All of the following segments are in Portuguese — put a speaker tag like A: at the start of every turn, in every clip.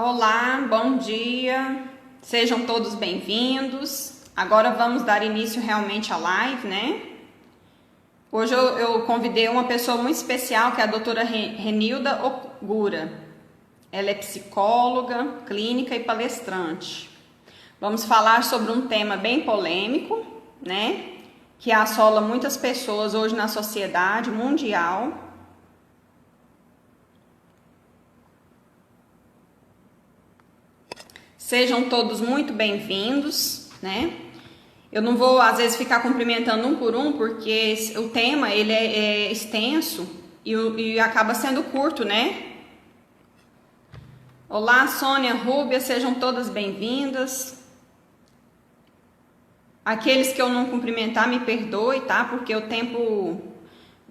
A: Olá, bom dia. Sejam todos bem-vindos. Agora vamos dar início realmente à live, né? Hoje eu convidei uma pessoa muito especial, que é a doutora Renilda Ogura. Ela é psicóloga, clínica e palestrante. Vamos falar sobre um tema bem polêmico, né? Que assola muitas pessoas hoje na sociedade mundial. Sejam todos muito bem-vindos, né? Eu não vou, às vezes, ficar cumprimentando um por um, porque o tema, ele é extenso e acaba sendo curto, né? Olá, Sônia, Rúbia, sejam todas bem-vindas. Aqueles que eu não cumprimentar, me perdoe, tá? Porque o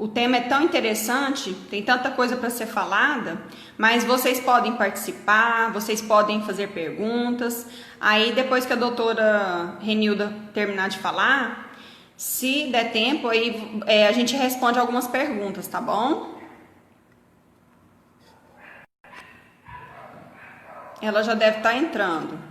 A: tema é tão interessante, tem tanta coisa para ser falada, mas vocês podem participar, vocês podem fazer perguntas. Aí, depois que a doutora Renilda terminar de falar, se der tempo, aí a gente responde algumas perguntas, tá bom? Ela já deve estar entrando.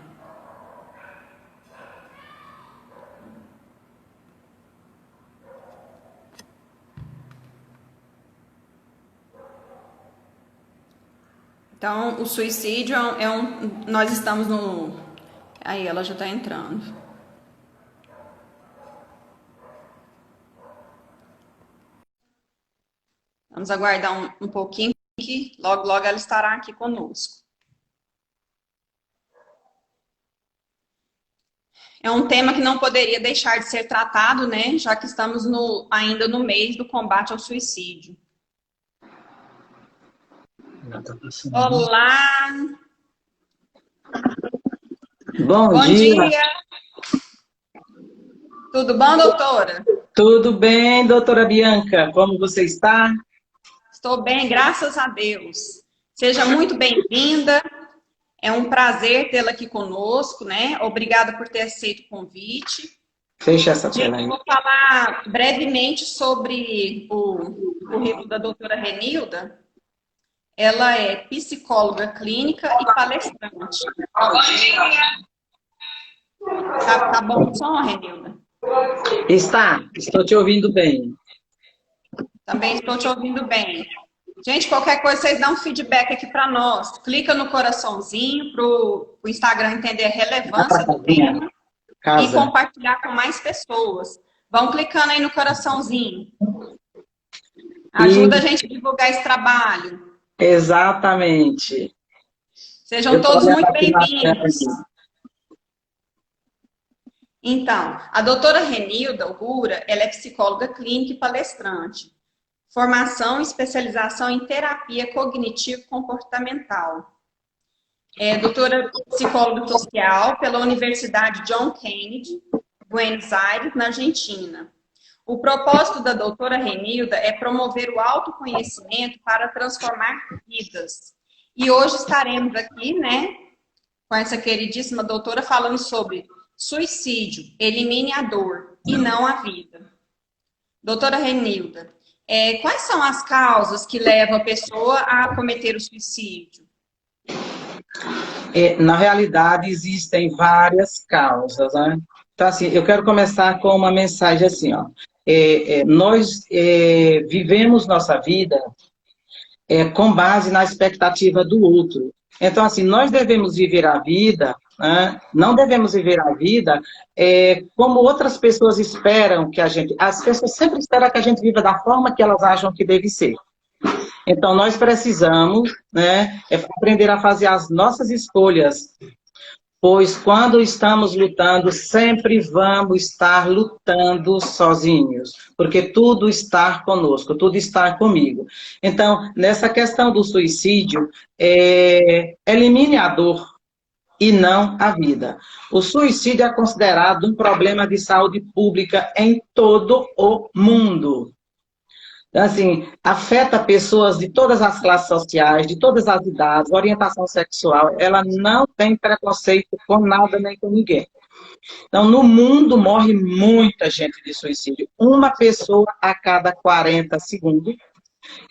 A: Então, o suicídio nós estamos no... Aí, ela já está entrando. Vamos aguardar um pouquinho, que logo, logo ela estará aqui conosco. É um tema que não poderia deixar de ser tratado, né? Já que estamos ainda no mês do combate ao suicídio. Olá!
B: Bom dia!
A: Tudo bom, doutora?
B: Tudo bem, doutora Bianca? Como você está?
A: Estou bem, graças a Deus. Seja muito bem-vinda. É um prazer tê-la aqui conosco, né? Obrigada por ter aceito o convite.
B: Fecha essa tela aí.
A: Eu vou falar brevemente sobre o currículo da doutora Renilda. Ela é psicóloga clínica e palestrante. Tá bom o som, Renilda?
B: Estou te ouvindo bem.
A: Também estou te ouvindo bem. Gente, qualquer coisa, vocês dão um feedback aqui para nós. Clica no coraçãozinho para o Instagram entender a relevância do tema e compartilhar com mais pessoas. Vão clicando aí no coraçãozinho. Ajuda a gente a divulgar esse trabalho.
B: Exatamente.
A: Sejam todos muito bem-vindos. Então, a doutora Renilda Ogura, ela é psicóloga clínica e palestrante. Formação e especialização em terapia cognitivo-comportamental. É doutora psicóloga social pela Universidade John Kennedy, Buenos Aires, na Argentina. O propósito da doutora Renilda é promover o autoconhecimento para transformar vidas. E hoje estaremos aqui, né, com essa queridíssima doutora falando sobre suicídio, elimine a dor e não a vida. Doutora Renilda, quais são as causas que levam a pessoa a cometer o suicídio?
B: Na realidade, existem várias causas, né? Então, assim, eu quero começar com uma mensagem assim, ó. Nós vivemos nossa vida com base na expectativa do outro. Então, assim, nós devemos viver a vida, né? Não devemos viver a vida como outras pessoas esperam que a gente... As pessoas sempre esperam que a gente viva da forma que elas acham que deve ser. Então, nós precisamos, né, aprender a fazer as nossas escolhas, pois quando estamos lutando, sempre vamos estar lutando sozinhos, porque tudo está conosco, tudo está comigo. Então, nessa questão do suicídio, elimine a dor e não a vida. O suicídio é considerado um problema de saúde pública em todo o mundo. Assim, afeta pessoas de todas as classes sociais, de todas as idades, orientação sexual, ela não tem preconceito com nada nem com ninguém. Então, no mundo morre muita gente de suicídio. Uma pessoa a cada 40 segundos.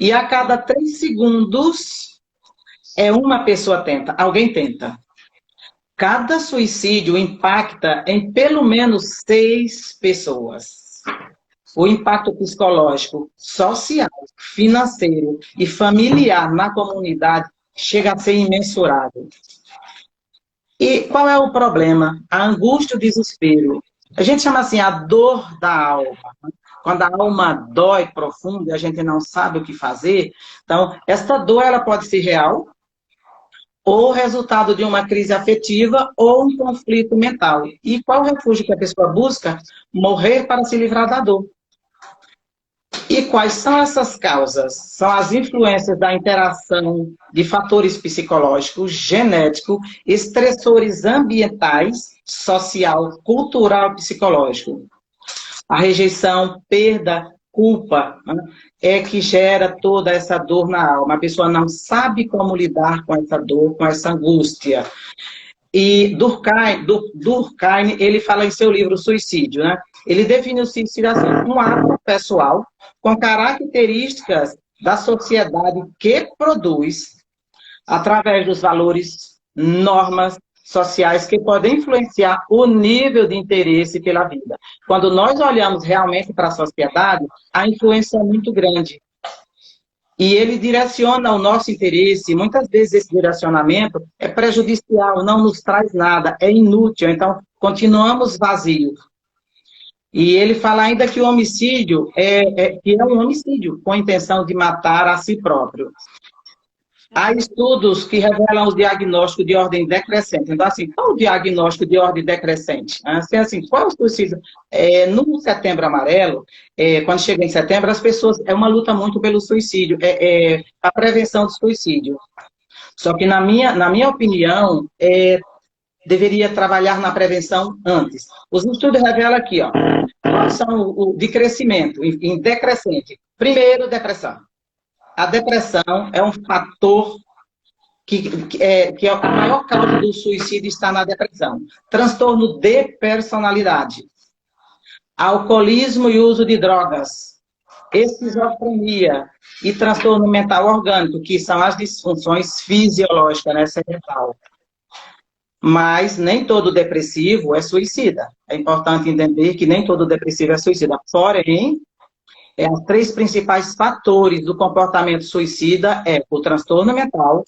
B: E a cada 3 segundos É uma pessoa tenta, alguém tenta. Cada suicídio impacta em pelo menos 6 pessoas. O impacto psicológico, social, financeiro e familiar na comunidade chega a ser imensurável. E qual é o problema? A angústia, o desespero. A gente chama assim a dor da alma. Quando a alma dói profundo e a gente não sabe o que fazer, então, essa dor ela pode ser real, ou resultado de uma crise afetiva, ou um conflito mental. E qual o refúgio que a pessoa busca? Morrer para se livrar da dor. E quais são essas causas? São as influências da interação de fatores psicológicos, genéticos, estressores ambientais, social, cultural e psicológico. A rejeição, perda, culpa, né, é que gera toda essa dor na alma. A pessoa não sabe como lidar com essa dor, com essa angústia. E Durkheim, ele fala em seu livro Suicídio, né? Ele define o suicídio assim, um ato pessoal com características da sociedade que produz, através dos valores, normas sociais que podem influenciar o nível de interesse pela vida. Quando nós olhamos realmente para a sociedade, a influência é muito grande. E ele direciona o nosso interesse, muitas vezes esse direcionamento é prejudicial, não nos traz nada, é inútil, então continuamos vazios. E ele fala ainda que o homicídio que é um homicídio, com a intenção de matar a si próprio. Há estudos que revelam os diagnósticos de ordem decrescente. Então, assim, qual o diagnóstico de ordem decrescente? Assim, qual é o suicídio? No Setembro Amarelo, quando chega em setembro, as pessoas... É uma luta muito pelo suicídio, a prevenção do suicídio. Só que, na minha opinião, deveria trabalhar na prevenção antes. Os estudos revelam aqui, ó, quais são o de crescimento, em decrescente. Primeiro, depressão. A depressão é um fator que a maior causa do suicídio está na depressão. Transtorno de personalidade. Alcoolismo e uso de drogas. Esquizofrenia e transtorno mental orgânico, que são as disfunções fisiológicas, né, cerebral. Mas nem todo depressivo é suicida. É importante entender que nem todo depressivo é suicida. Porém, os 3 principais fatores do comportamento suicida o transtorno mental,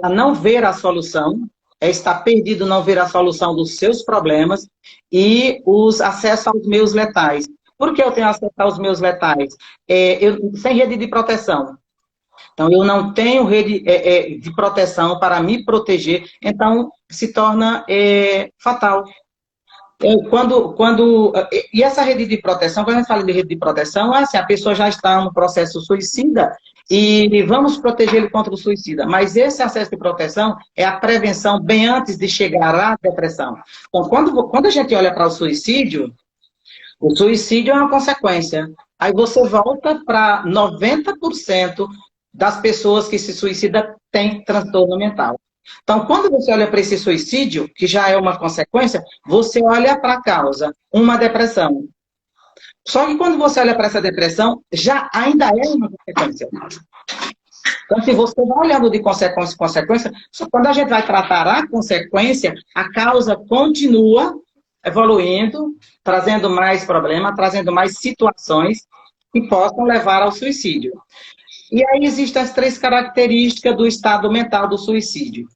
B: a não ver a solução, estar perdido, não ver a solução dos seus problemas e os acessos aos meios letais. Por que eu tenho acesso aos meios letais? Sem rede de proteção. Então, eu não tenho rede de proteção para me proteger, então se torna fatal. E essa rede de proteção, quando a gente fala de rede de proteção, assim, a pessoa já está no processo suicida e vamos proteger ele contra o suicida. Mas esse acesso de proteção é a prevenção bem antes de chegar à depressão. Então, quando a gente olha para o suicídio é uma consequência. Aí você volta para 90% das pessoas que se suicidam têm transtorno mental. Então, quando você olha para esse suicídio, que já é uma consequência, você olha para a causa, uma depressão. Só que quando você olha para essa depressão, já ainda é uma consequência. Então, se você vai olhando de consequência em consequência, só quando a gente vai tratar a consequência, a causa continua evoluindo, trazendo mais problemas, trazendo mais situações que possam levar ao suicídio. E aí existem as 3 características do estado mental do suicídio.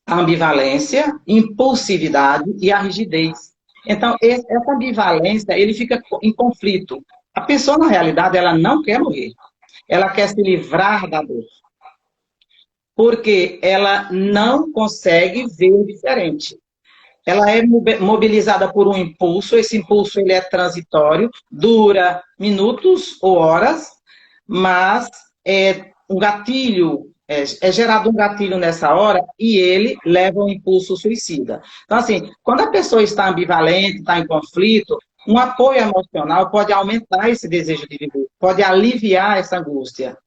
B: A ambivalência, impulsividade e a rigidez. Então, essa ambivalência, ele fica em conflito. A pessoa, na realidade, ela não quer morrer. Ela quer se livrar da dor. Porque ela não consegue ver diferente. Ela é mobilizada por um impulso, esse impulso ele é transitório, dura minutos ou horas, mas um gatilho, é gerado um gatilho nessa hora e ele leva ao impulso suicida. Então, assim, quando a pessoa está ambivalente, está em conflito, um apoio emocional pode aumentar esse desejo de viver, pode aliviar essa angústia.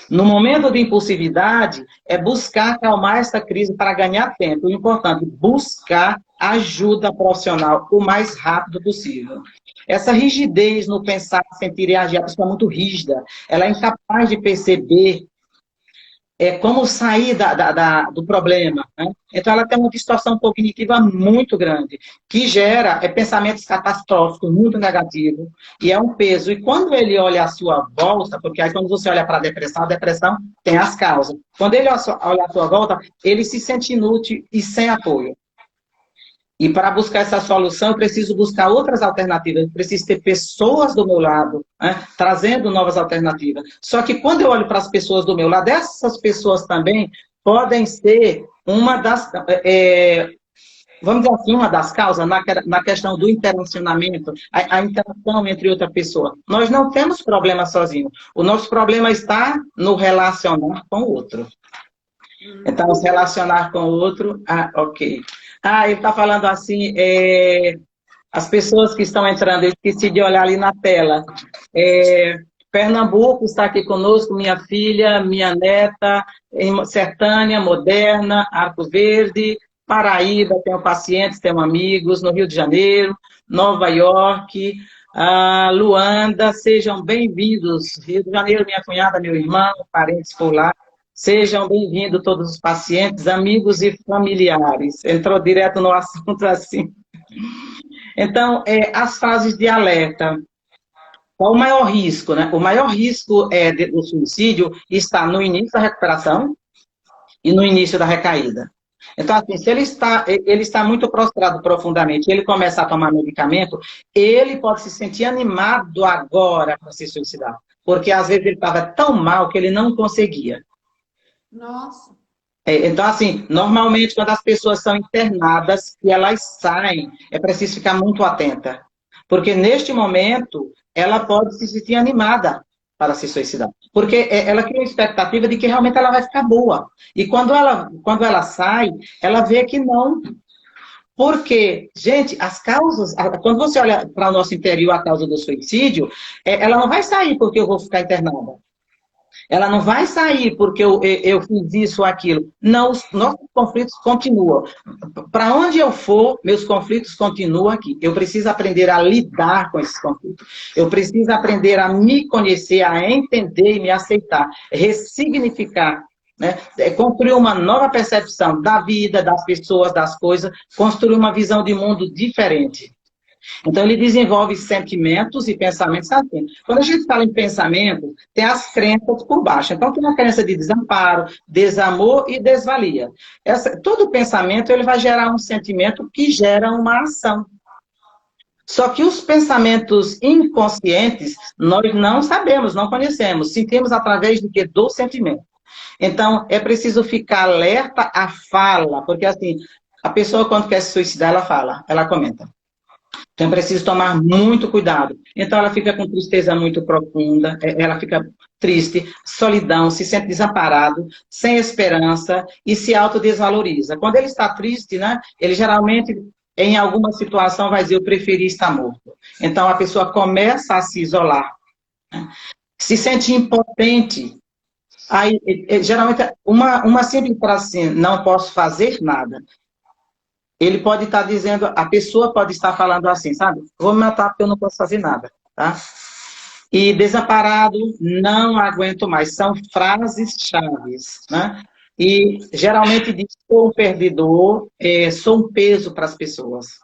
B: No momento de impulsividade, é buscar acalmar essa crise para ganhar tempo. O importante, buscar ajuda profissional o mais rápido possível. Essa rigidez no pensar, sentir e agir, a pessoa é muito rígida. Ela é incapaz de perceber como sair do problema, né? Então, ela tem uma distorção cognitiva muito grande, que gera pensamentos catastróficos, muito negativos, e é um peso. E quando ele olha à sua volta, porque aí quando você olha para a depressão tem as causas. Quando ele olha à sua volta, ele se sente inútil e sem apoio. E para buscar essa solução, eu preciso buscar outras alternativas, eu preciso ter pessoas do meu lado, né, trazendo novas alternativas. Só que quando eu olho para as pessoas do meu lado, essas pessoas também podem ser uma das, vamos dizer assim, uma das causas na questão do interrelacionamento, a interação entre outra pessoa. Nós não temos problema sozinho. O nosso problema está no relacionar com o outro. Então, se relacionar com o outro, ok. Ele está falando assim, as pessoas que estão entrando, eu esqueci de olhar ali na tela. Pernambuco está aqui conosco, minha filha, minha neta, em Sertânia, Moderna, Arco Verde, Paraíba, tenho pacientes, tenho amigos, no Rio de Janeiro, Nova York, Luanda, sejam bem-vindos. Rio de Janeiro, minha cunhada, meu irmão, parentes por lá. Sejam bem-vindos todos os pacientes, amigos e familiares. Entrou direto no assunto assim. Então, as fases de alerta. Qual o maior risco, né? O maior risco do suicídio está no início da recuperação e no início da recaída. Então, assim, se ele está muito prostrado profundamente, ele começa a tomar medicamento, ele pode se sentir animado agora para se suicidar. Porque, às vezes, ele estava tão mal que ele não conseguia.
A: Nossa.
B: Então, assim, normalmente, quando as pessoas são internadas e elas saem, é preciso ficar muito atenta. Porque, neste momento, ela pode se sentir animada para se suicidar. Porque ela cria a expectativa de que realmente ela vai ficar boa. E quando ela sai, ela vê que não. Porque, gente, as causas... Quando você olha para o nosso interior, a causa do suicídio, ela não vai sair porque eu vou ficar internada. Ela não vai sair porque eu fiz isso ou aquilo. Não, os nossos conflitos continuam. Para onde eu for, meus conflitos continuam aqui. Eu preciso aprender a lidar com esses conflitos. Eu preciso aprender a me conhecer, a entender e me aceitar. Ressignificar, né? Construir uma nova percepção da vida, das pessoas, das coisas. Construir uma visão de mundo diferente. Então, ele desenvolve sentimentos e pensamentos assim. Quando a gente fala em pensamento, tem as crenças por baixo. Então, tem a crença de desamparo, desamor e desvalia. Todo pensamento ele vai gerar um sentimento que gera uma ação. Só que os pensamentos inconscientes, nós não sabemos, não conhecemos. Sentimos através do que? Do sentimento. Então, é preciso ficar alerta à fala, porque assim, a pessoa quando quer se suicidar, ela fala, ela comenta. Então, é preciso tomar muito cuidado. Então, ela fica com tristeza muito profunda, ela fica triste, solidão, se sente desamparado, sem esperança e se autodesvaloriza. Quando ele está triste, né, ele geralmente, em alguma situação, vai dizer, eu preferi estar morto. Então, a pessoa começa a se isolar, né, se sente impotente. Aí, geralmente, uma simples frase assim, não posso fazer nada. Ele pode estar dizendo, a pessoa pode estar falando assim, sabe? Vou me matar porque eu não posso fazer nada, tá? E desamparado, não aguento mais. São frases chaves, né? E geralmente diz, sou um perdedor, sou um peso para as pessoas.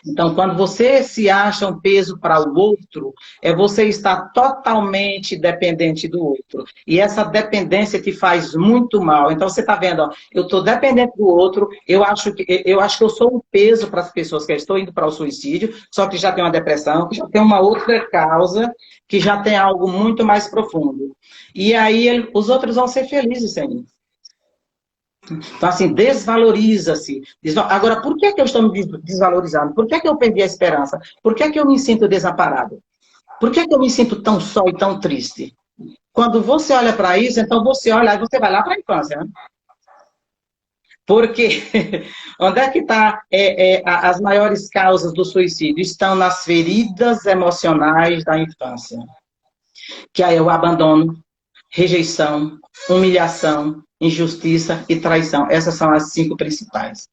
B: Então, quando você se acha um peso para o outro, você está totalmente dependente do outro. E essa dependência te faz muito mal. Então, você está vendo, ó, eu estou dependente do outro, eu acho que eu sou um peso para as pessoas que estão indo para o suicídio, só que já tem uma depressão, que já tem uma outra causa, que já tem algo muito mais profundo. E aí, os outros vão ser felizes sem mim. Então, assim, desvaloriza-se. Agora, por que eu estou me desvalorizando? Por que eu perdi a esperança? Por que eu me sinto desamparado? Por que eu me sinto tão só e tão triste? Quando você olha para isso, então você olha, aí você vai lá para a infância, né? Porque onde é que está as maiores causas do suicídio? Estão nas feridas emocionais da infância. Que aí é o abandono, rejeição, humilhação, injustiça e traição. Essas são as 5 principais.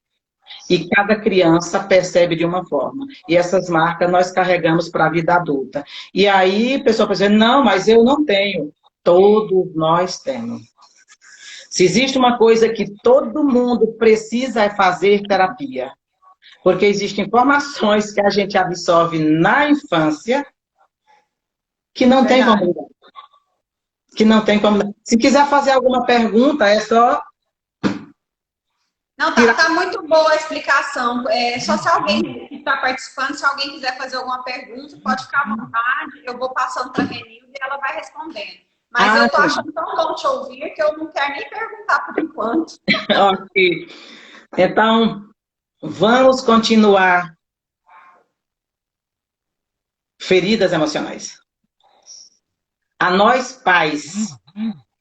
B: E cada criança percebe de uma forma. E essas marcas nós carregamos para a vida adulta. E aí a pessoa pode dizer, não, mas eu não tenho. Todos nós temos. Se existe uma coisa que todo mundo precisa é fazer terapia. Porque existem informações que a gente absorve na infância que não tem como mudar. Que não tem como mudar. Se quiser fazer alguma pergunta, é só...
A: Não, tá muito boa a explicação. Só se alguém que está participando, se alguém quiser fazer alguma pergunta, pode ficar à vontade. Eu vou passando para a Renilda e ela vai respondendo. Mas eu tô achando tão bom te ouvir que eu não quero nem perguntar por enquanto.
B: Ok. Então, vamos continuar. Feridas emocionais. A nós pais,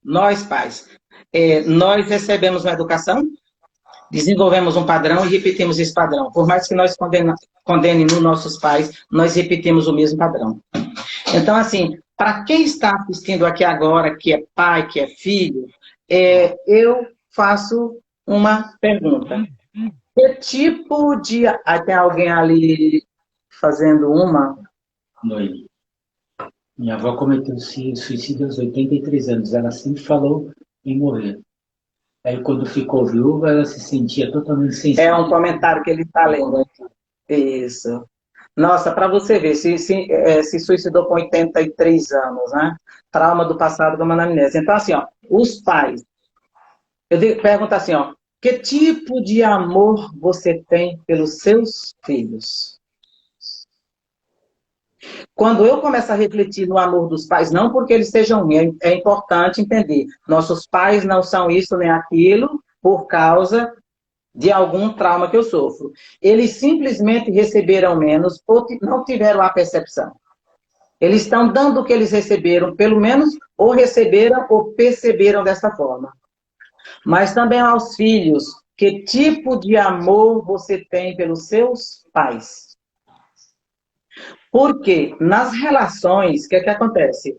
B: nós recebemos uma educação, desenvolvemos um padrão e repetimos esse padrão. Por mais que nós condenemos nossos pais, nós repetimos o mesmo padrão. Então, assim, para quem está assistindo aqui agora, que é pai, que é filho, eu faço uma pergunta. Que tipo de... Tem alguém ali fazendo uma?
C: Noemi. Minha avó cometeu suicídio aos 83 anos. Ela sempre falou em morrer. Aí, quando ficou viúva, ela se sentia totalmente sensível.
B: É um comentário que ele está lendo aqui. Isso. Nossa, para você ver, se suicidou com 83 anos, né? Trauma do passado como anamnese. Então, assim, ó, os pais. Pergunto assim, ó, que tipo de amor você tem pelos seus filhos? Quando eu começo a refletir no amor dos pais, não porque eles sejam ruins, é importante entender. Nossos pais não são isso nem aquilo por causa de algum trauma que eu sofro. Eles simplesmente receberam menos ou não tiveram a percepção. Eles estão dando o que eles receberam, pelo menos, ou receberam ou perceberam dessa forma. Mas também aos filhos, que tipo de amor você tem pelos seus pais? Porque nas relações, o que acontece?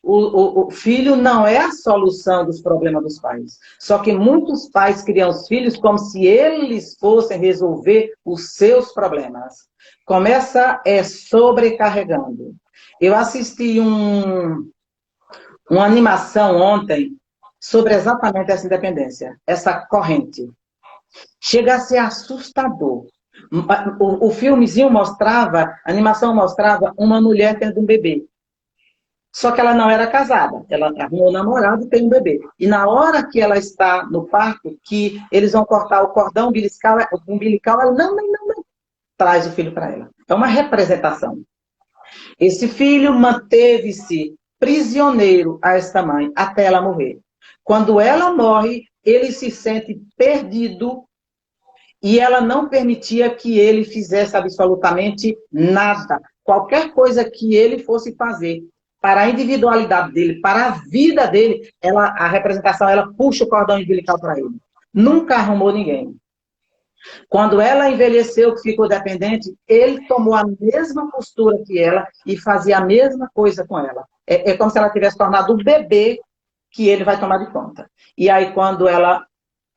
B: O filho não é a solução dos problemas dos pais. Só que muitos pais criam os filhos como se eles fossem resolver os seus problemas. Começa sobrecarregando. Eu assisti uma animação ontem sobre exatamente essa independência, essa corrente. Chega a ser assustador. O filmezinho mostrava, a animação mostrava uma mulher tendo um bebê. Só que ela não era casada. Ela arrumou um namorado e tem um bebê. E na hora que ela está no parto, que eles vão cortar o cordão umbilical, ela não. Traz o filho para ela. É uma representação. Esse filho manteve-se prisioneiro a esta mãe até ela morrer. Quando ela morre, ele se sente perdido e ela não permitia que ele fizesse absolutamente nada. Qualquer coisa que ele fosse fazer para a individualidade dele, para a vida dele, a representação, ela puxa o cordão umbilical para ele. Nunca arrumou ninguém. Quando ela envelheceu, que ficou dependente, ele tomou a mesma postura que ela e fazia a mesma coisa com ela. É como se ela tivesse tornado o bebê que ele vai tomar de conta. E aí, quando ela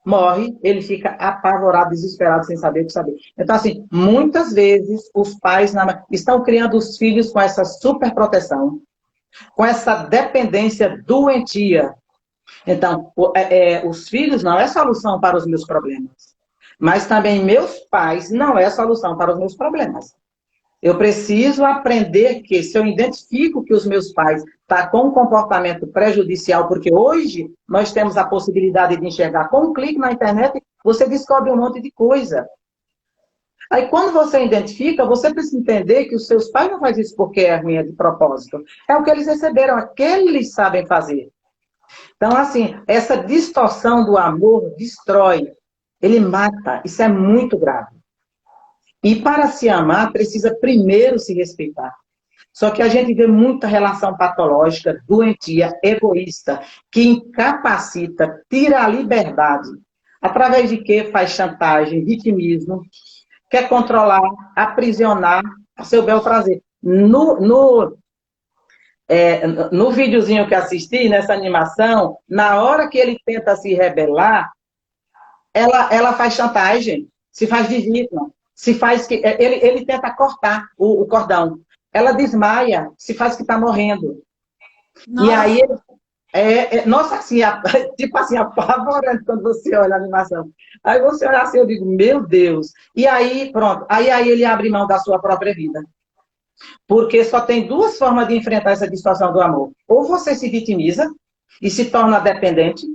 B: morre, ele fica apavorado, desesperado, sem saber o que saber. Então, assim, muitas vezes os pais estão criando os filhos com essa superproteção, com essa dependência doentia. Então, os filhos não é solução para os meus problemas. Mas também meus pais não é solução para os meus problemas. Eu preciso aprender que, se eu identifico que os meus pais estão com um comportamento prejudicial, porque hoje nós temos a possibilidade de enxergar, com um clique na internet, você descobre um monte de coisa. Aí, quando você identifica, você precisa entender que os seus pais não fazem isso porque é ruim, é de propósito. É o que eles receberam, é que eles sabem fazer. Então, assim, essa distorção do amor destrói. Ele mata. Isso é muito grave. E para se amar, precisa primeiro se respeitar. Só que a gente vê muita relação patológica, doentia, egoísta, que incapacita, tira a liberdade. Através de quê? Faz chantagem, vitimismo, quer controlar, aprisionar a seu bel prazer. No videozinho que assisti, nessa animação, na hora que ele tenta se rebelar, ela faz chantagem, se faz de vítima, ele tenta cortar o cordão. Ela desmaia, se faz que está morrendo. Nossa. E aí Nossa, assim, tipo assim, apavorante quando você olha a animação. Aí você olha assim, eu digo, meu Deus. E aí, pronto. Aí ele abre mão da sua própria vida. Porque só tem duas formas de enfrentar essa distorção do amor. Ou você se vitimiza e se torna dependente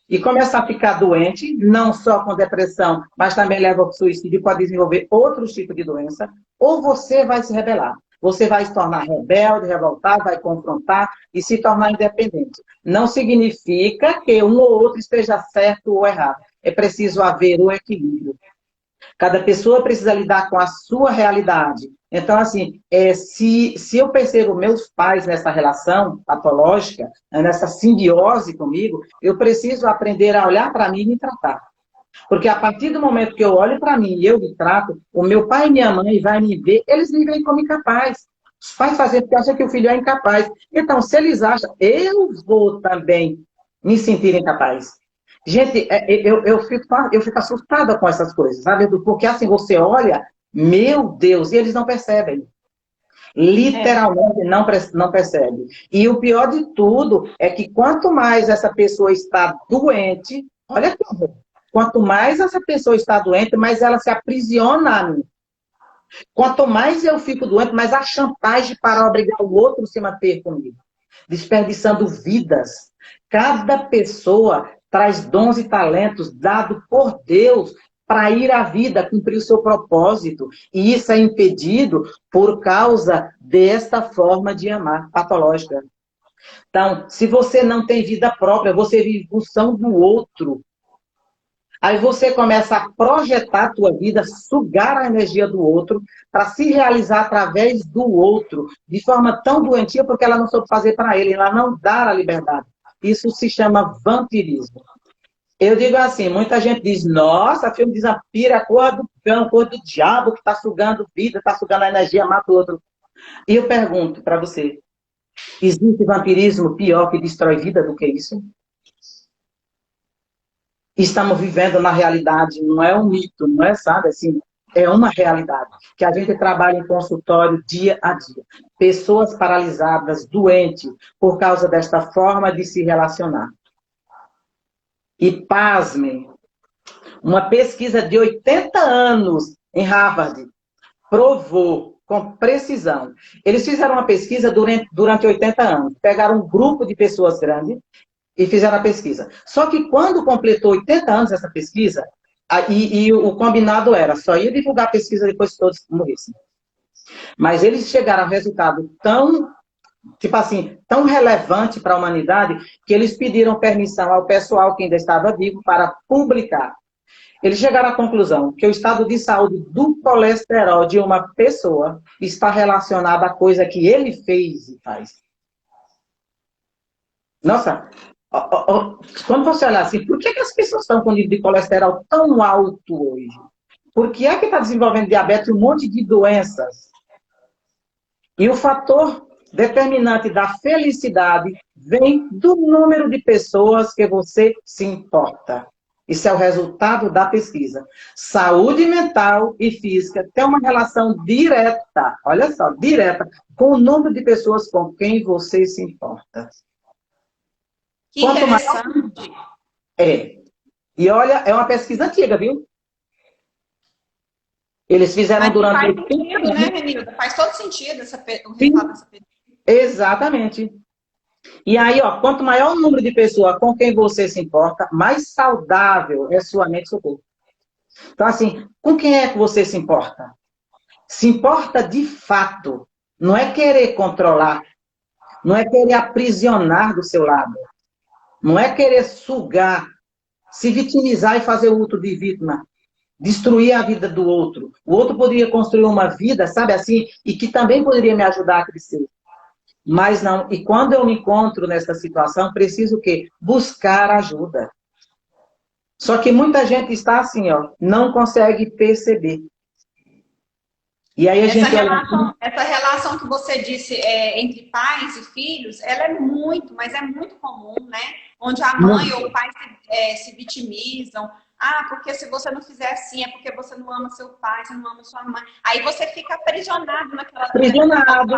B: e começa a ficar doente, não só com depressão, mas também leva ao suicídio e pode desenvolver outros tipos de doença. Ou você vai se rebelar. Você vai se tornar rebelde, revoltado, vai confrontar e se tornar independente. Não significa que um ou outro esteja certo ou errado. É preciso haver um equilíbrio. Cada pessoa precisa lidar com a sua realidade. Então, assim, se eu percebo meus pais nessa relação patológica, nessa simbiose comigo, eu preciso aprender a olhar para mim e me tratar. Porque a partir do momento que eu olho para mim e eu me trato, o meu pai e minha mãe vão me ver, eles me veem como incapaz. Os pais fazem porque acham que o filho é incapaz. Então, se eles acham, eu vou também me sentir incapaz. Gente, eu fico assustada com essas coisas, sabe? Porque assim, você olha, meu Deus, e eles não percebem. Literalmente não percebe. E o pior de tudo é que quanto mais essa pessoa está doente, olha que horror. Quanto mais essa pessoa está doente, mais ela se aprisiona a mim. Quanto mais eu fico doente, mais a chantagem para obrigar o outro a se manter comigo. Desperdiçando vidas. Cada pessoa traz dons e talentos dados por Deus para ir à vida, cumprir o seu propósito. E isso é impedido por causa desta forma de amar patológica. Então, se você não tem vida própria, você vive em função do outro. Aí você começa a projetar a tua vida, sugar a energia do outro, para se realizar através do outro, de forma tão doentia, porque ela não soube fazer para ele, ela não dá a liberdade. Isso se chama vampirismo. Eu digo assim, muita gente diz, nossa, filme de vampiro, a cor do cão, a cor do diabo, que está sugando vida, está sugando a energia, mata o outro. E eu pergunto para você, existe vampirismo pior que destrói vida do que isso? Estamos vivendo na realidade, não é um mito, não é, sabe, assim, é uma realidade, que a gente trabalha em consultório dia a dia. Pessoas paralisadas, doentes, por causa desta forma de se relacionar. E pasmem, uma pesquisa de 80 anos em Harvard provou com precisão. Eles fizeram uma pesquisa durante 80 anos, pegaram um grupo de pessoas grandes, e fizeram a pesquisa. Só que quando completou 80 anos essa pesquisa, e o combinado era, só ia divulgar a pesquisa depois que todos morressem. Mas eles chegaram a um resultado tão, tipo assim, tão relevante para a humanidade, que eles pediram permissão ao pessoal que ainda estava vivo para publicar. Eles chegaram à conclusão que o estado de saúde do colesterol de uma pessoa está relacionado à coisa que ele fez e faz. Nossa, quando você olhar assim, por que as pessoas estão com nível de colesterol tão alto hoje? Por que é que está desenvolvendo diabetes e um monte de doenças? E o fator determinante da felicidade vem do número de pessoas que você se importa. Isso é o resultado da pesquisa. Saúde mental e física tem uma relação direta, olha só, direta, com o número de pessoas com quem você se importa.
A: Que interessante.
B: E olha, é uma pesquisa antiga, viu? Eles fizeram durante...
A: Faz sentido, né, Renilda? Faz todo sentido o resultado dessa pesquisa.
B: Exatamente. E aí, ó, quanto maior o número de pessoas com quem você se importa, mais saudável é sua mente e seu corpo. Então, assim, com quem é que você se importa? Se importa de fato. Não é querer controlar. Não é querer aprisionar do seu lado. Não é querer sugar, se vitimizar e fazer o outro de vítima. Destruir a vida do outro. O outro poderia construir uma vida, sabe assim, e que também poderia me ajudar a crescer. Mas não. E quando eu me encontro nessa situação, preciso o quê? Buscar ajuda. Só que muita gente está assim, ó, não consegue perceber. E aí a gente
A: essa relação que você disse entre pais e filhos, ela é muito, mas é muito comum, né? Onde a mãe ou o pai se vitimizam. Ah, porque se você não fizer assim, é porque você não ama seu pai, você não ama sua mãe. Aí você fica aprisionado naquela
B: aprisionado.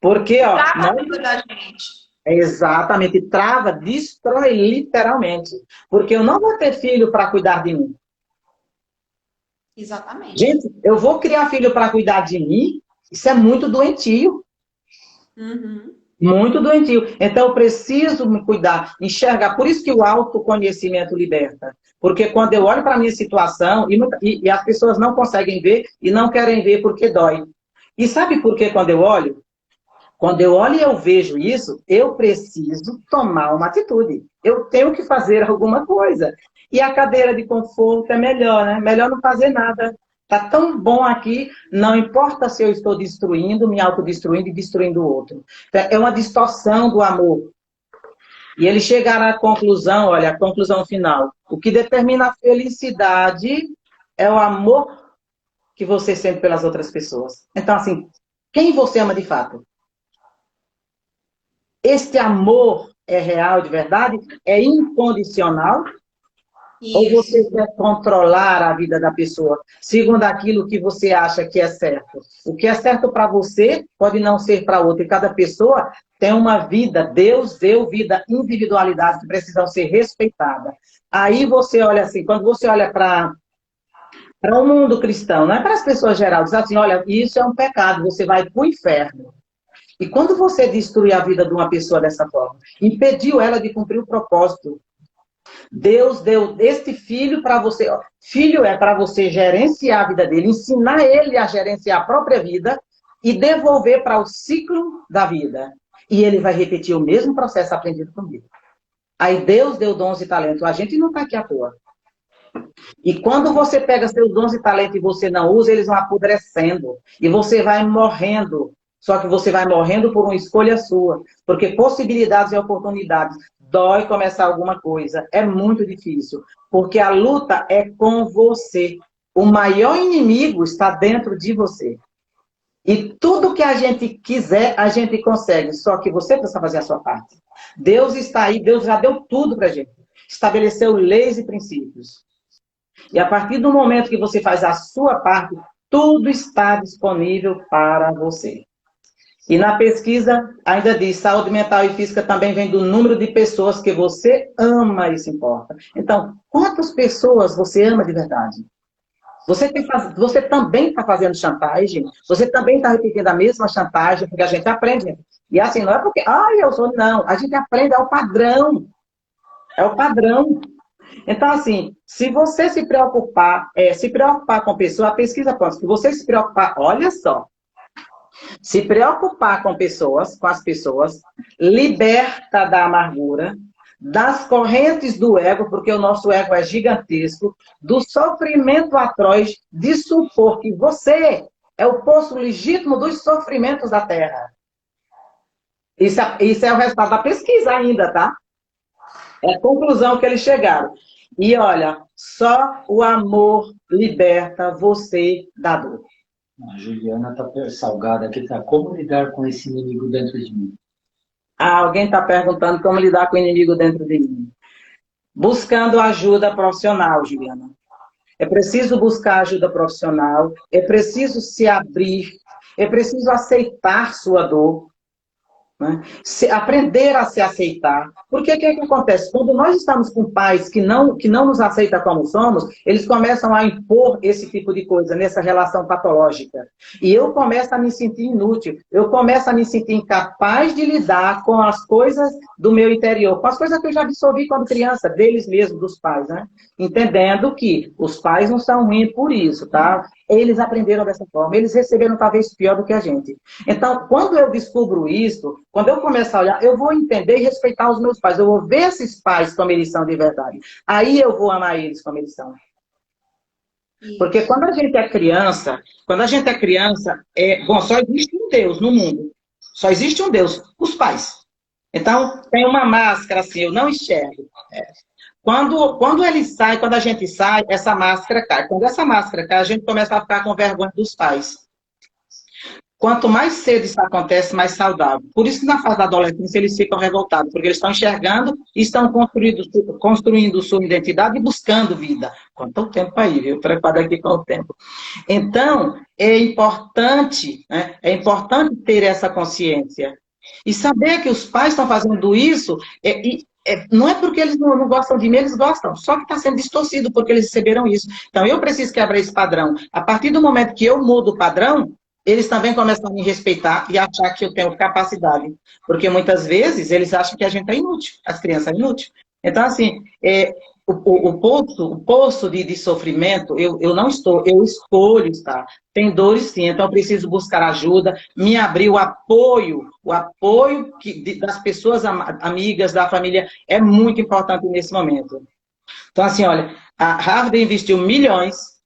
B: Porque, ó,
A: a vida da gente.
B: Exatamente, trava, destrói literalmente. Porque eu não vou ter filho para cuidar de mim.
A: Exatamente.
B: Gente, eu vou criar filho para cuidar de mim? Isso é muito doentio.
A: Uhum.
B: Muito doentio. Então, eu preciso me cuidar, enxergar. Por isso que o autoconhecimento liberta. Porque quando eu olho para a minha situação, e as pessoas não conseguem ver e não querem ver porque dói. E sabe por que quando eu olho? Quando eu olho e eu vejo isso, eu preciso tomar uma atitude. Eu tenho que fazer alguma coisa. E a cadeira de conforto é melhor, né? Melhor não fazer nada. Tá tão bom aqui, não importa se eu estou destruindo, me autodestruindo e destruindo o outro. É uma distorção do amor. E ele chegará à conclusão, olha, a conclusão final. O que determina a felicidade é o amor que você sente pelas outras pessoas. Então, assim, quem você ama de fato? Este amor é real de verdade? É incondicional? Ou você
A: Isso.
B: quer controlar a vida da pessoa segundo aquilo que você acha que é certo? O que é certo para você pode não ser para outra. E cada pessoa tem uma vida. Deus deu vida, individualidade que precisam ser respeitadas. Aí você olha assim, quando você olha para o mundo cristão, não é para as pessoas gerais, diz assim, olha, isso é um pecado, você vai para o inferno. E quando você destrui a vida de uma pessoa dessa forma, impediu ela de cumprir o propósito. Deus deu este filho para você. Filho é para você gerenciar a vida dele, ensinar ele a gerenciar a própria vida e devolver para o ciclo da vida. E ele vai repetir o mesmo processo aprendido comigo. Aí Deus deu dons e talentos. A gente não está aqui à toa. E quando você pega seus dons e talentos e você não usa, eles vão apodrecendo. E você vai morrendo. Só que você vai morrendo por uma escolha sua. Porque possibilidades e oportunidades. Dói começar alguma coisa. É muito difícil. Porque a luta é com você. O maior inimigo está dentro de você. E tudo que a gente quiser, a gente consegue. Só que você precisa fazer a sua parte. Deus está aí, Deus já deu tudo para a gente. Estabeleceu leis e princípios. E a partir do momento que você faz a sua parte, tudo está disponível para você. E na pesquisa ainda diz, saúde mental e física também vem do número de pessoas que você ama e se importa. Então, quantas pessoas você ama de verdade? Você também está fazendo chantagem? Você também está repetindo a mesma chantagem? Porque a gente aprende. E assim, não é porque, eu sou, não. A gente aprende, é o padrão. É o padrão. Então, assim, se você se preocupar com pessoa, a pesquisa conta, se você se preocupar, olha só, se preocupar com as pessoas, liberta da amargura, das correntes do ego, porque o nosso ego é gigantesco, do sofrimento atroz de supor que você é o poço legítimo dos sofrimentos da Terra. Isso é o resultado da pesquisa ainda, tá? É a conclusão que eles chegaram. E olha, só o amor liberta você da dor.
C: A Juliana está salgada aqui, tá? Como lidar com esse inimigo dentro de mim?
B: Alguém está perguntando como lidar com o inimigo dentro de mim. Buscando ajuda profissional, Juliana. É preciso buscar ajuda profissional, é preciso se abrir, é preciso aceitar sua dor. Né? Aprender a se aceitar. Porque o que acontece? Quando nós estamos com pais que não nos aceitam como somos, eles começam a impor esse tipo de coisa, nessa relação patológica. E eu começo a me sentir inútil, eu começo a me sentir incapaz de lidar com as coisas do meu interior, com as coisas que eu já absorvi quando criança, deles mesmos, dos pais, né? Entendendo que os pais não são ruins por isso, tá? Eles aprenderam dessa forma, eles receberam talvez pior do que a gente. Então, quando eu descubro isso, quando eu começo a olhar, eu vou entender e respeitar os meus pais. Eu vou ver esses pais como eles são de verdade. Aí eu vou amar eles como eles são. Porque quando a gente é criança, só existe um Deus no mundo. Só existe um Deus, os pais. Então, tem uma máscara assim, eu não enxergo. Quando ele sai, quando a gente sai, essa máscara cai. Quando essa máscara cai, a gente começa a ficar com vergonha dos pais. Quanto mais cedo isso acontece, mais saudável. Por isso que na fase da adolescência eles ficam revoltados, porque eles estão enxergando e estão construindo sua identidade e buscando vida. Conta o tempo aí, viu? Prepara aqui com o tempo. Então, é importante, né? É importante ter essa consciência. E saber que os pais estão fazendo isso, não é porque eles não gostam de mim, eles gostam, só que está sendo distorcido porque eles receberam isso. Então, eu preciso quebrar esse padrão. A partir do momento que eu mudo o padrão, eles também começam a me respeitar e achar que eu tenho capacidade. Porque muitas vezes eles acham que a gente é inútil, as crianças são inúteis. Então, assim, o poço de sofrimento, eu não estou, eu escolho estar. Tem dores sim, então eu preciso buscar ajuda, me abrir o apoio das pessoas amigas, da família, é muito importante nesse momento. Então, assim, olha, a Harvard investiu milhões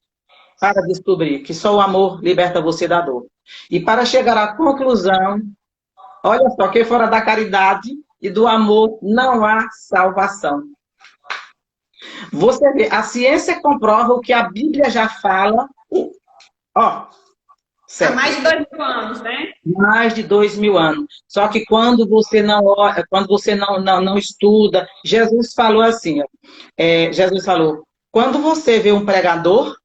B: para descobrir que só o amor liberta você da dor. E para chegar à conclusão, olha só, que fora da caridade e do amor não há salvação. Você vê, a ciência comprova o que a Bíblia já fala. Ó, certo.
A: Há mais de 2000 anos, né?
B: Mais de 2000 anos. Só que quando você não olha, quando você não estuda, Jesus falou assim, ó, Jesus falou, quando você vê um pregador,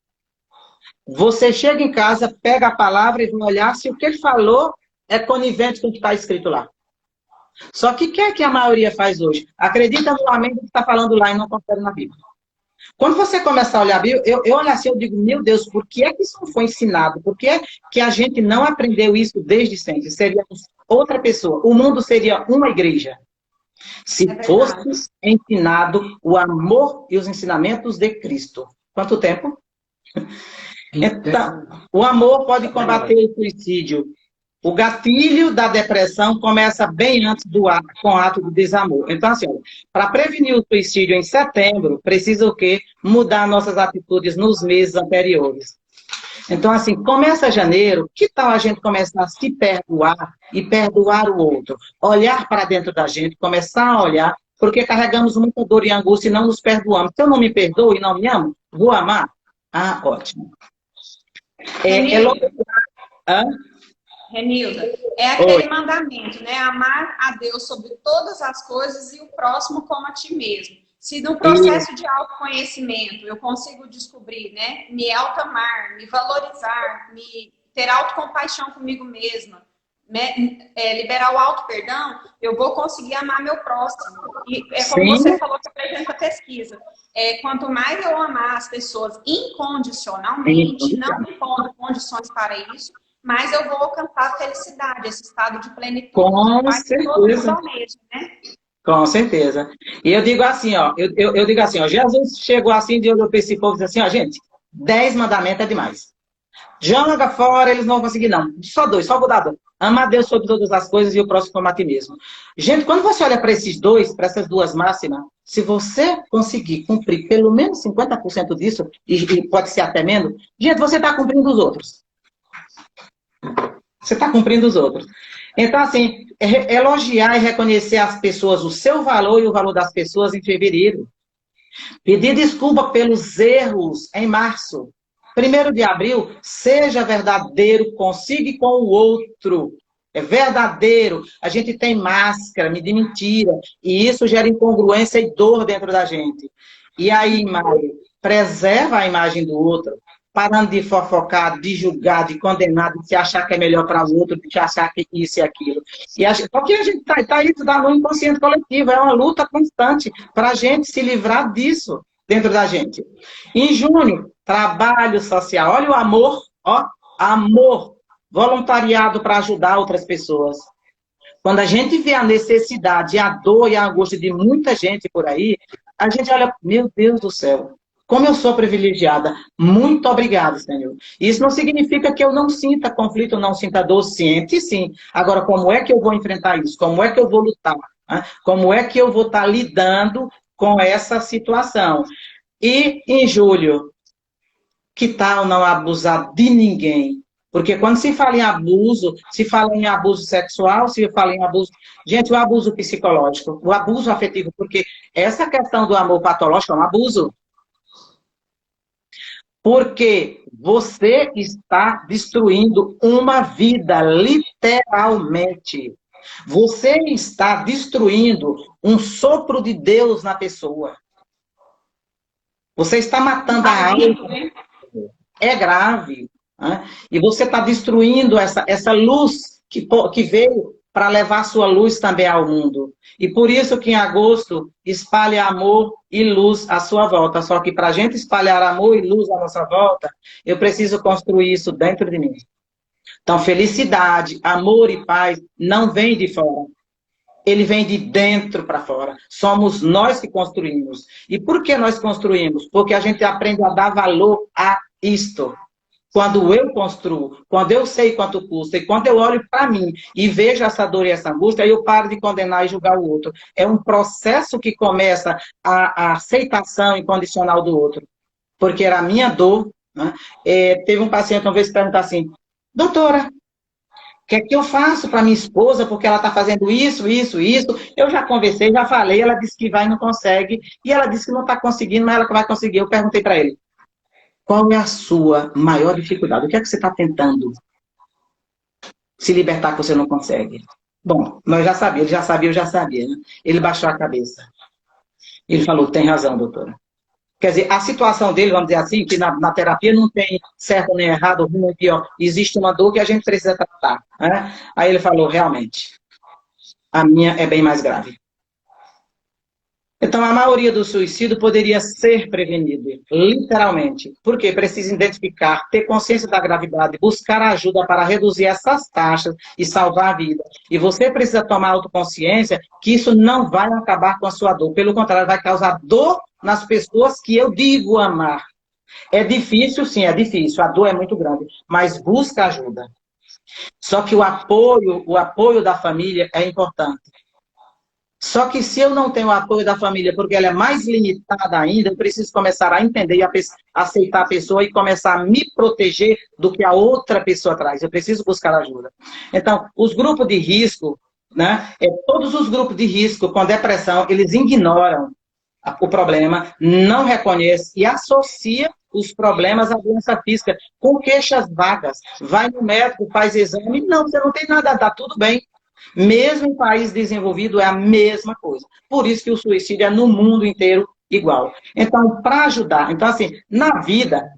B: você chega em casa, pega a palavra e vai olhar se o que ele falou é conivente com o que está escrito lá. Só que o que é que a maioria faz hoje? Acredita no amém que está falando lá e não confere na Bíblia. Quando você começa a olhar a Bíblia, eu olho assim, eu digo, meu Deus, por que é que isso não foi ensinado? Por que é que a gente não aprendeu isso desde sempre? Seríamos outra pessoa. O mundo seria uma igreja. Se fosse ensinado o amor e os ensinamentos de Cristo. Quanto tempo? Então, o amor pode combater o suicídio. O gatilho da depressão começa bem antes com o ato de desamor. Então, assim, para prevenir o suicídio em setembro, precisa o quê? Mudar nossas atitudes nos meses anteriores. Então, assim, começa janeiro, que tal a gente começar a se perdoar e perdoar o outro? Olhar para dentro da gente, começar a olhar, porque carregamos muita dor e angústia e não nos perdoamos. Se eu não me perdoo e não me amo, vou amar? Ah, ótimo.
A: Renilda, é aquele mandamento, né? Amar a Deus sobre todas as coisas e o próximo como a ti mesmo. Se no processo de autoconhecimento eu consigo descobrir, né? Me auto-amar, me valorizar, ter autocompaixão comigo mesma, né? Liberar o auto-perdão, eu vou conseguir amar meu próximo. E é como você falou que apresenta a pesquisa. Quanto mais eu amar as pessoas incondicionalmente, não impondo condições para isso, mas eu vou alcançar a felicidade, esse estado de plenitude.
B: Com certeza.
A: Né?
B: Com certeza. E eu digo assim, ó, eu digo assim, ó, Jesus chegou assim, de olhou para esse povo e disse assim, ó, gente, 10 mandamentos é demais. Joga fora, eles não vão conseguir, não. Só 2, só vou dar 2. Ama a Deus sobre todas as coisas e o próximo como a ti mesmo. Gente, quando você olha para esses dois, para essas duas máximas, se você conseguir cumprir pelo menos 50% disso, e pode ser até menos, gente, você está cumprindo os outros. Você está cumprindo os outros. Então, assim, elogiar e reconhecer as pessoas, o seu valor e o valor das pessoas em fevereiro. Pedir desculpa pelos erros em março. 1º de abril, seja verdadeiro consigo e com o outro. É verdadeiro. A gente tem máscara, de mentira. E isso gera incongruência e dor dentro da gente. E aí, Mário, preserva a imagem do outro. Parando de fofocar, de julgar, de condenar, de se achar que é melhor para o outro, de se achar que isso e aquilo. Porque a gente está isso no inconsciente coletivo, é uma luta constante para a gente se livrar disso dentro da gente. Em junho, trabalho social. Olha o amor, ó, amor, voluntariado para ajudar outras pessoas. Quando a gente vê a necessidade, a dor e a angústia de muita gente por aí, a gente olha, meu Deus do céu, como eu sou privilegiada. Muito obrigada, Senhor. Isso não significa que eu não sinta conflito, não sinta dor. Sinto, sim. Agora, como é que eu vou enfrentar isso? Como é que eu vou lutar? Como é que eu vou estar lidando com essa situação? E em julho, que tal não abusar de ninguém? Porque quando se fala em abuso, se fala em abuso sexual, se fala em abuso... Gente, o abuso psicológico, o abuso afetivo, porque essa questão do amor patológico é um abuso. Porque você está destruindo uma vida, literalmente. Você está destruindo um sopro de Deus na pessoa. Você está matando a alma. É grave. Né? E você está destruindo essa luz que veio para levar sua luz também ao mundo. E por isso que em agosto espalhe amor e luz à sua volta. Só que para a gente espalhar amor e luz à nossa volta, eu preciso construir isso dentro de mim. Então, felicidade, amor e paz não vem de fora. Ele vem de dentro para fora. Somos nós que construímos. E por que nós construímos? Porque a gente aprende a dar valor a isto. Quando eu construo, quando eu sei quanto custa, e quando eu olho para mim e vejo essa dor e essa angústia, aí eu paro de condenar e julgar o outro. É um processo que começa a aceitação incondicional do outro. Porque era a minha dor, né? Teve um paciente uma vez perguntar assim, doutora, o que é que eu faço para minha esposa, porque ela está fazendo isso, isso, isso. Eu já conversei, já falei, ela disse que vai e não consegue, e ela disse que não está conseguindo, mas ela vai conseguir. Eu perguntei para ele, qual é a sua maior dificuldade? O que é que você está tentando se libertar que você não consegue? Bom, nós já sabia, ele já sabia, eu já sabia. Né? Ele baixou a cabeça. Ele falou, tem razão, doutora. Quer dizer, a situação dele, vamos dizer assim, que na terapia não tem certo nem errado, ruim nem pior. Existe uma dor que a gente precisa tratar. Né? Aí ele falou, realmente, a minha é bem mais grave. Então, a maioria do suicídio poderia ser prevenido, literalmente. Porque precisa identificar, ter consciência da gravidade, buscar ajuda para reduzir essas taxas e salvar a vida. E você precisa tomar autoconsciência que isso não vai acabar com a sua dor. Pelo contrário, vai causar dor nas pessoas que eu digo amar. É difícil, sim, é difícil. A dor é muito grande, mas busca ajuda. Só que o apoio da família é importante. Só que se eu não tenho o apoio da família, porque ela é mais limitada ainda, eu preciso começar a entender e aceitar a pessoa e começar a me proteger do que a outra pessoa traz. Eu preciso buscar ajuda. Então, os grupos de risco, né, todos os grupos de risco com depressão, eles ignoram o problema, não reconhecem e associam os problemas à doença física com queixas vagas. Vai no médico, faz exame, não, você não tem nada, está tudo bem. Mesmo em país desenvolvido é a mesma coisa. Por isso que o suicídio é no mundo inteiro igual. Então, para ajudar, então assim, na vida,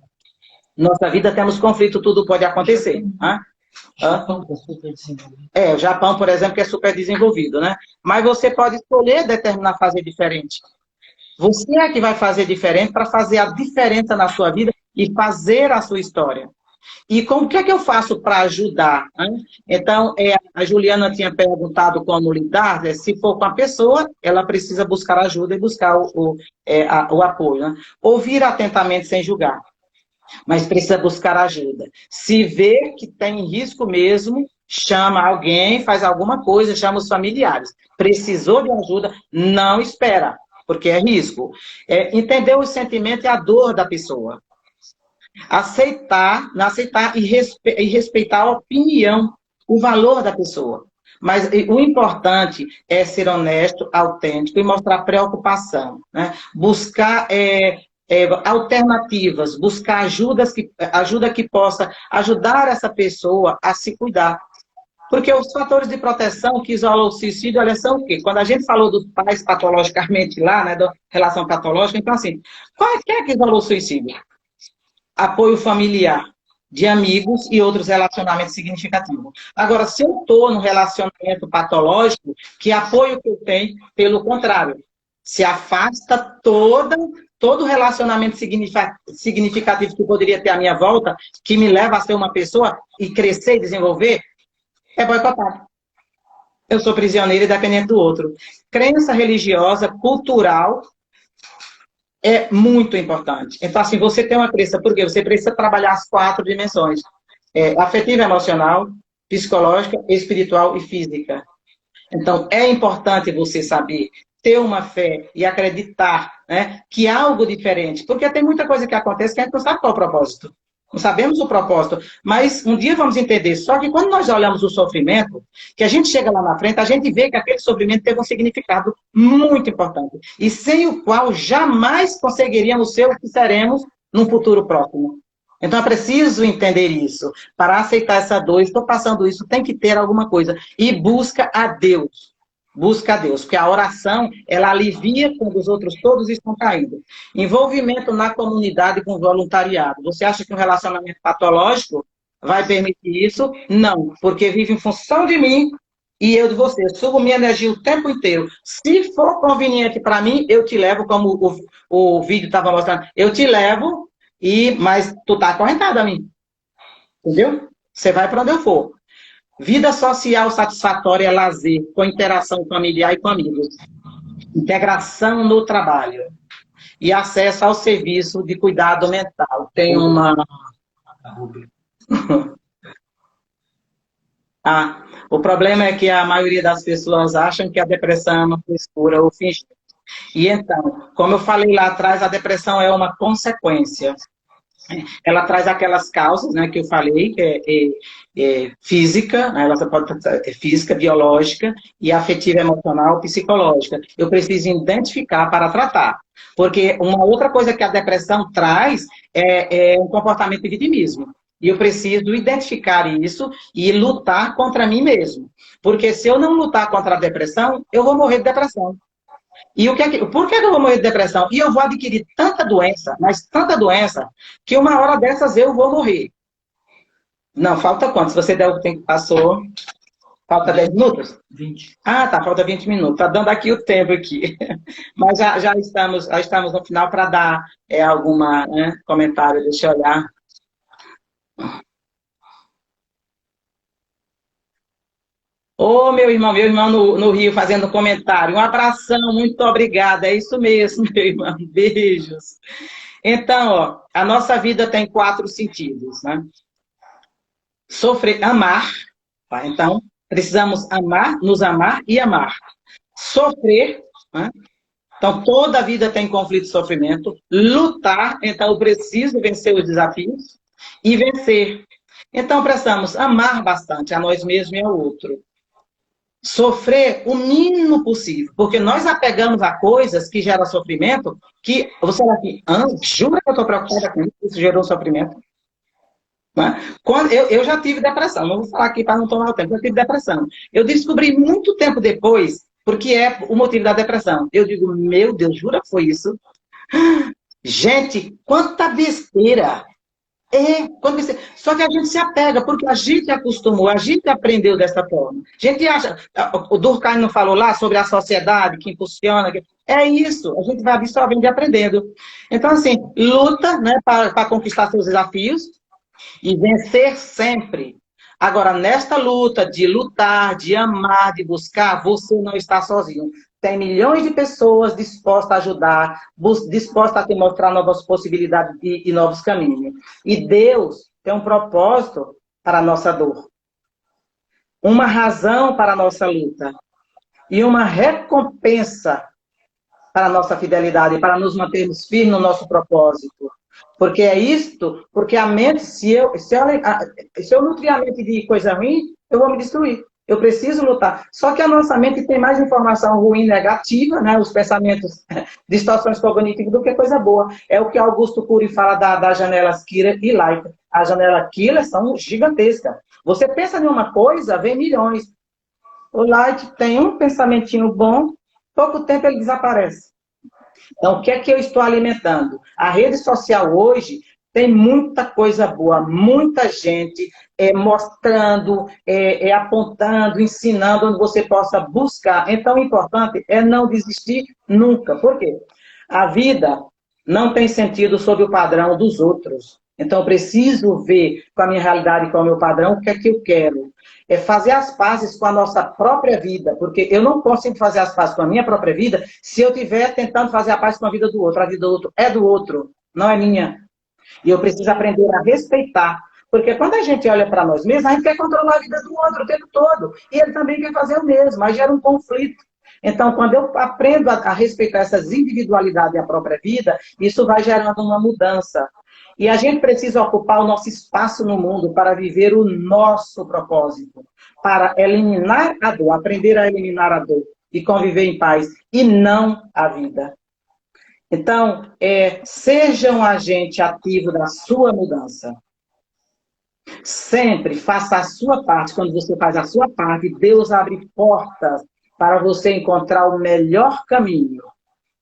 B: nossa vida temos conflito, tudo pode acontecer. O Japão, por exemplo, que é super desenvolvido, né? Mas você pode escolher determinar fazer diferente. Você é que vai fazer diferente para fazer a diferença na sua vida e fazer a sua história. E como que é que eu faço para ajudar? Hein? Então, a Juliana tinha perguntado como lidar, se for com a pessoa, ela precisa buscar ajuda e buscar o apoio. Né? Ouvir atentamente sem julgar, mas precisa buscar ajuda. Se vê que tem risco mesmo, chama alguém, faz alguma coisa, chama os familiares. Precisou de ajuda, não espera, porque é risco. Entender o sentimento e a dor da pessoa. Aceitar e respeitar a opinião, o valor da pessoa. Mas o importante é ser honesto, autêntico e mostrar preocupação. Né? Buscar alternativas, buscar ajuda que possa ajudar essa pessoa a se cuidar. Porque os fatores de proteção que isolam o suicídio, olha, são o quê? Quando a gente falou dos pais patologicamente lá, né, da relação patológica, então assim, quem é que isolou o suicídio? Apoio familiar, de amigos e outros relacionamentos significativos. Agora, se eu estou num relacionamento patológico, que apoio que eu tenho? Pelo contrário, se afasta todo relacionamento significativo que poderia ter à minha volta, que me leva a ser uma pessoa e crescer e desenvolver, é boicotado. Eu sou prisioneiro e dependente do outro. Crença religiosa, cultural, é muito importante. Então, assim, você tem uma crença, porque você precisa trabalhar as 4 dimensões. Afetiva, emocional, psicológica, espiritual e física. Então, é importante você saber ter uma fé e acreditar, né, que há algo diferente. Porque tem muita coisa que acontece que a gente não sabe qual é o propósito. Não sabemos o propósito, mas um dia vamos entender. Só que quando nós olhamos o sofrimento, que a gente chega lá na frente, a gente vê que aquele sofrimento teve um significado muito importante. E sem o qual jamais conseguiríamos ser o que seremos num futuro próximo. Então é preciso entender isso. Para aceitar essa dor, estou passando isso, tem que ter alguma coisa. E busca a Deus. Busca a Deus, porque a oração, ela alivia quando os outros todos estão caindo. Envolvimento na comunidade com voluntariado. Você acha que um relacionamento patológico vai permitir isso? Não, porque vive em função de mim e eu de você. Sugo minha energia o tempo inteiro. Se for conveniente para mim, eu te levo, como o vídeo estava mostrando, eu te levo, mas tu tá acorrentado a mim. Entendeu? Você vai para onde eu for. Vida social satisfatória é lazer, com interação familiar e com amigos. Integração no trabalho. E acesso ao serviço de cuidado mental. Tem uma... o problema é que a maioria das pessoas acham que a depressão é uma frescura ou fingir. E então, como eu falei lá atrás, a depressão é uma consequência. Ela traz aquelas causas, né, que eu falei, que é física, né, ela pode ser física, biológica, e afetiva, emocional, psicológica. Eu preciso identificar para tratar. Porque uma outra coisa que a depressão traz é um comportamento de vitimismo. E eu preciso identificar isso e lutar contra mim mesmo. Porque se eu não lutar contra a depressão, eu vou morrer de depressão. E por que eu vou morrer de depressão? E eu vou adquirir tanta doença, mas tanta doença, que uma hora dessas eu vou morrer. Não, falta quanto? Se você der o tempo que passou, falta 10 minutos?
C: 20.
B: Ah, tá, falta 20 minutos. Tá dando aqui o tempo aqui. Mas já estamos no final para dar alguma comentário. Deixa eu olhar. Ô, meu irmão no Rio fazendo comentário. Um abração, muito obrigada. É isso mesmo, meu irmão. Beijos. Então, ó, a nossa vida tem 4 sentidos, né? Sofrer, amar, tá? Então, precisamos amar, nos amar e amar. Sofrer, né? Então, toda a vida tem conflito e sofrimento. Lutar, então eu preciso vencer os desafios e vencer. Então, precisamos amar bastante a nós mesmos e ao outro. Sofrer o mínimo possível, porque nós apegamos a coisas que geram sofrimento, que você vai aqui, jura que eu estou preocupada com isso, isso gerou sofrimento? Né? Eu já tive depressão, não vou falar aqui para não tomar o tempo, eu tive depressão. Eu descobri muito tempo depois, porque é o motivo da depressão. Eu digo, meu Deus, jura que foi isso? Gente, quanta besteira! Só que a gente se apega, porque a gente acostumou, a gente aprendeu dessa forma. A gente acha, o Durkheim não falou lá sobre a sociedade que impulsiona, é isso, a gente vai absorvendo e aprendendo. Então, assim, luta, né, para conquistar seus desafios e vencer sempre. Agora, nesta luta de lutar, de amar, de buscar, você não está sozinho. Tem milhões de pessoas dispostas a ajudar, dispostas a te mostrar novas possibilidades e novos caminhos. E Deus tem um propósito para a nossa dor. Uma razão para a nossa luta. E uma recompensa para a nossa fidelidade, para nos mantermos firmes no nosso propósito. Porque é isto, porque a mente, se eu nutrir a mente de coisa ruim, eu vou me destruir. Eu preciso lutar. Só que a nossa mente tem mais informação ruim, negativa, né? Os pensamentos, distorções cognitivas, do que coisa boa. É o que Augusto Cury fala das janelas Killer e Light. As janelas Killer são gigantescas. Você pensa em uma coisa, vem milhões. O Light tem um pensamentinho bom, pouco tempo ele desaparece. Então, o que é que eu estou alimentando? A rede social hoje tem muita coisa boa, muita gente mostrando, apontando, ensinando, onde você possa buscar. Então, o importante é não desistir nunca. Por quê? A vida não tem sentido sob o padrão dos outros. Então, eu preciso ver com a minha realidade, com o meu padrão, o que é que eu quero. É fazer as pazes com a nossa própria vida, porque eu não consigo fazer as pazes com a minha própria vida se eu estiver tentando fazer a paz com a vida do outro. A vida do outro é do outro, não é minha. E eu preciso aprender a respeitar. Porque quando a gente olha para nós mesmos, a gente quer controlar a vida do outro o tempo todo. E ele também quer fazer o mesmo, aí gera um conflito. Então, quando eu aprendo a respeitar essas individualidades da própria vida, isso vai gerando uma mudança. E a gente precisa ocupar o nosso espaço no mundo para viver o nosso propósito. Para eliminar a dor, aprender a eliminar a dor e conviver em paz. E não a vida. Então, seja um agente ativo da sua mudança. Sempre faça a sua parte. Quando você faz a sua parte, Deus abre portas para você encontrar o melhor caminho.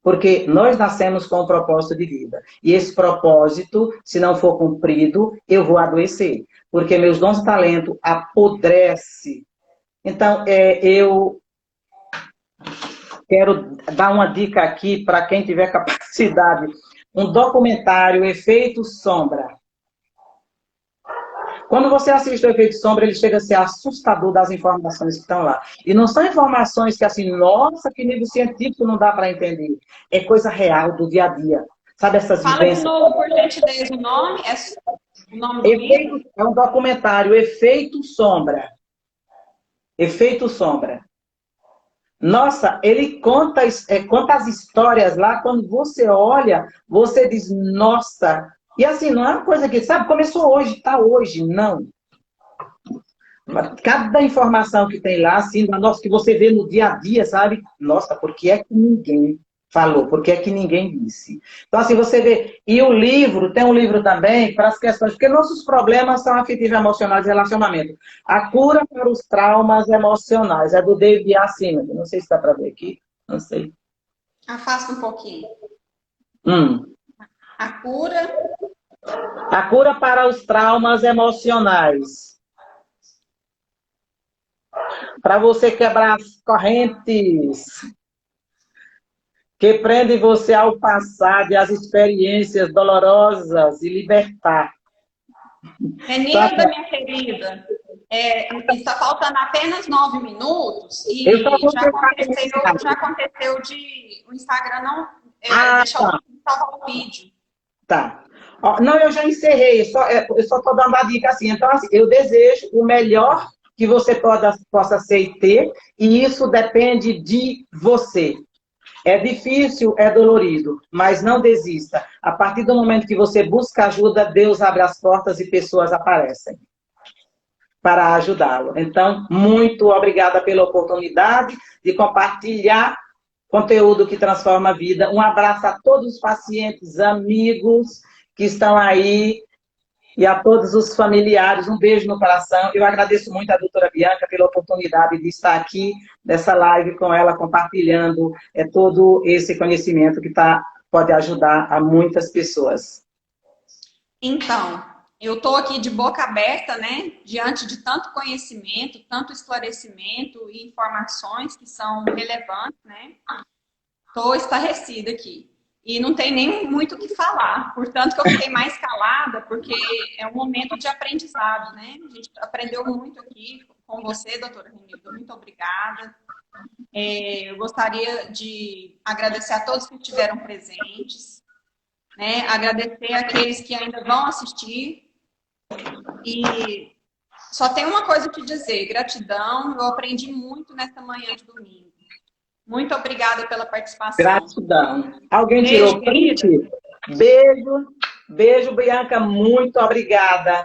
B: Porque nós nascemos com um propósito de vida. E esse propósito, se não for cumprido, eu vou adoecer. Porque meus dons e talentos apodrecem Então, eu quero dar uma dica aqui para quem tiver capacidade. Um documentário, Efeito Sombra. Quando você assiste o Efeito Sombra, ele chega a ser assustador das informações que estão lá. E não são informações que assim, nossa, que nível científico não dá para entender. É coisa real do dia a dia. Sabe essas
A: Fala
B: vivências?
A: de novo, por gentileza, o nome? O nome do livro?
B: É um documentário, Efeito Sombra. Efeito Sombra. Nossa, ele conta as histórias lá, quando você olha, você diz, nossa. E assim, não é uma coisa que, sabe, começou hoje, está hoje, não. Cada informação que tem lá, assim, nossa, que você vê no dia a dia, sabe? Nossa, por que é que ninguém falou? Por que é que ninguém disse? Então, assim, você vê. E o livro, tem um livro também para as questões, porque nossos problemas são afetivos emocionais e relacionamento. A cura para os traumas emocionais, é do David Assimov. Não sei se dá para ver aqui, não sei.
A: Afasta um pouquinho. A cura.
B: A cura para os traumas emocionais. Para você quebrar as correntes que prendem você ao passado e às experiências dolorosas e libertar.
A: Renilda, minha querida, está faltando apenas 9 minutos e já aconteceu de o Instagram não deixar
B: tá.
A: salvar o vídeo.
B: Tá. Não, eu já encerrei, eu só estou dando a dica assim. Então, assim, eu desejo o melhor que você possa ser e ter, e isso depende de você. É difícil, é dolorido, mas não desista. A partir do momento que você busca ajuda, Deus abre as portas e pessoas aparecem para ajudá-lo. Então, muito obrigada pela oportunidade de compartilhar conteúdo que transforma a vida. Um abraço a todos os pacientes, amigos que estão aí e a todos os familiares. Um beijo no coração. Eu agradeço muito a doutora Bianca pela oportunidade de estar aqui nessa live com ela, compartilhando todo esse conhecimento que pode ajudar a muitas pessoas.
A: Então, eu estou aqui de boca aberta, né? Diante de tanto conhecimento, tanto esclarecimento e informações que são relevantes, né? Estou estarrecida aqui. E não tem nem muito o que falar. Portanto, que eu fiquei mais calada, porque é um momento de aprendizado, né? A gente aprendeu muito aqui com você, doutora Renilda. Muito obrigada. Eu gostaria de agradecer a todos que estiveram presentes, né? Agradecer àqueles que ainda vão assistir. E só tem uma coisa a te dizer, gratidão. Eu aprendi muito nesta manhã de domingo. Muito obrigada pela participação.
B: Gratidão. Alguém tirou print? Beijo, Bianca, muito obrigada.